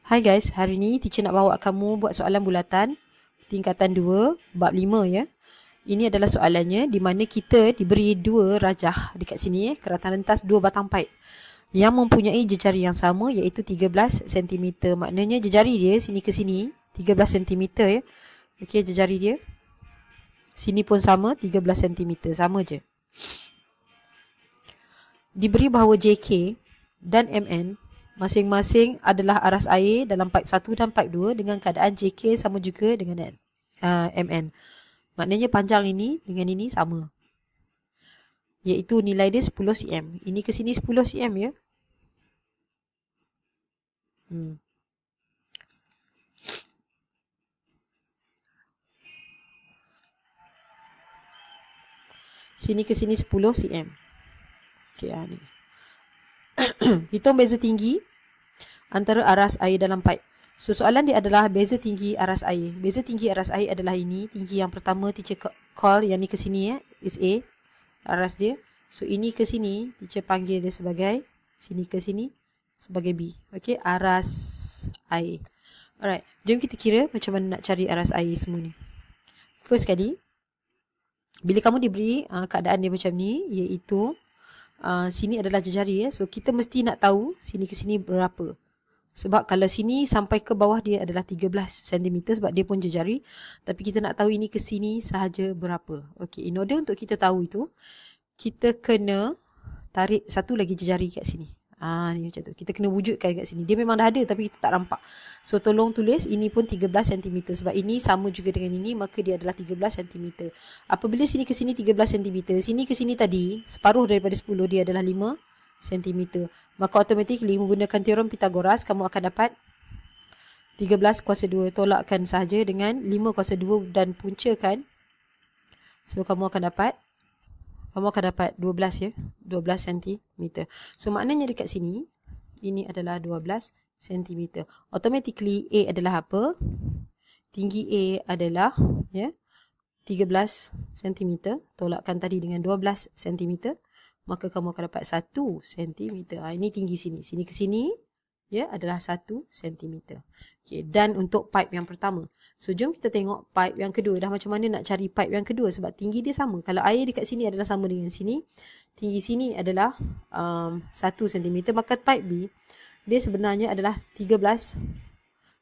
Hai guys, hari ni teacher nak bawa kamu buat soalan bulatan tingkatan 2, bab 5 ya. Ini adalah soalannya di mana kita diberi dua rajah dekat sini keratan rentas dua batang paip yang mempunyai jejari yang sama iaitu 13 cm. Maknanya jejari dia sini ke sini 13 cm ya. Okey, jejari dia sini pun sama 13 cm, sama je. Diberi bahawa JK dan MN masing-masing adalah aras air dalam paip 1 dan paip 2 dengan keadaan JK sama juga dengan MN. Maknanya panjang ini dengan ini sama. Iaitu nilai dia 10 cm. Ini ke sini 10 cm ya. Sini ke sini 10 cm. Okey, ni. Hitung beza tinggi antara aras air dalam paip. So, soalan dia adalah beza tinggi aras air. Beza tinggi aras air adalah ini. Tinggi yang pertama teacher call yang ni ke sini is A. Aras dia. So, ini ke sini teacher panggil dia sebagai sini ke sini sebagai B. Okey, aras air. Alright, jom kita kira macam mana nak cari aras air semua ni. First kali, bila kamu diberi keadaan dia macam ni, iaitu sini adalah jejari ya. So kita mesti nak tahu sini ke sini berapa. Sebab kalau sini sampai ke bawah dia adalah 13 cm sebab dia pun jejari. Tapi kita nak tahu ini ke sini sahaja berapa. Okey, in order untuk kita tahu itu, kita kena tarik satu lagi jejari kat sini. Ni macam tu. Kita kena wujudkan kat sini. Dia memang dah ada tapi kita tak nampak. So tolong tulis ini pun 13 cm sebab ini sama juga dengan ini, maka dia adalah 13 cm. Apabila sini ke sini 13 cm, sini ke sini tadi separuh daripada 10 dia adalah 5 cm. Maka automatically menggunakan teorem Pythagoras kamu akan dapat 13 kuasa 2. Tolakkan sahaja dengan 5 kuasa 2 dan puncakan. So kamu akan dapat 12 ya, 12 cm. So maknanya dekat sini ini adalah 12 cm. Automatically A adalah apa? Tinggi A adalah ya 13 cm. Tolakkan tadi dengan 12 cm, maka kamu akan dapat 1 cm. Ini tinggi sini. Sini ke sini ya adalah 1 cm. Okey, dan untuk pipe yang pertama. So jom kita tengok pipe yang kedua. Dah macam mana nak cari pipe yang kedua sebab tinggi dia sama. Kalau air dekat sini adalah sama dengan sini, tinggi sini adalah 1 cm, maka pipe B dia sebenarnya adalah 13.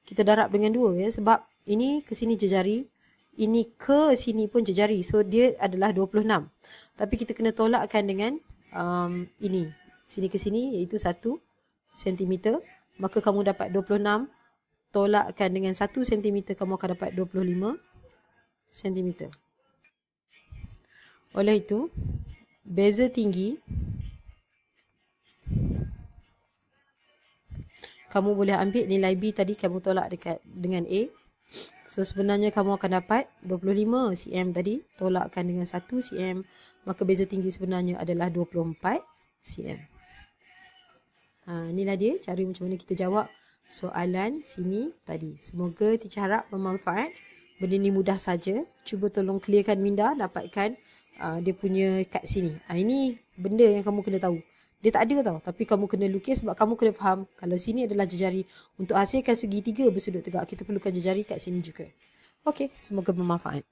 Kita darab dengan 2 ya sebab ini ke sini jejari, ini ke sini pun jejari. So dia adalah 26. Tapi kita kena tolakkan dengan ini. Sini ke sini iaitu 1 cm, maka kamu dapat 26. Tolakkan dengan 1 cm, kamu akan dapat 25 cm. Oleh itu, beza tinggi kamu boleh ambil nilai B tadi, kamu tolak dekat dengan A. So sebenarnya kamu akan dapat 25 cm tadi, tolakkan dengan 1 cm, maka beza tinggi sebenarnya adalah 24 cm. Inilah dia cara macam mana kita jawab soalan sini tadi. Semoga teacher harap bermanfaat. Benda ni mudah saja. Cuba tolong clearkan minda, dapatkan dia punya kat sini. Ini benda yang kamu kena tahu. Dia tak ada tau, tapi kamu kena lukis sebab kamu kena faham kalau sini adalah jejari. Untuk hasilkan segitiga bersudut tegak, kita perlukan jejari kat sini juga. Okey, semoga bermanfaat.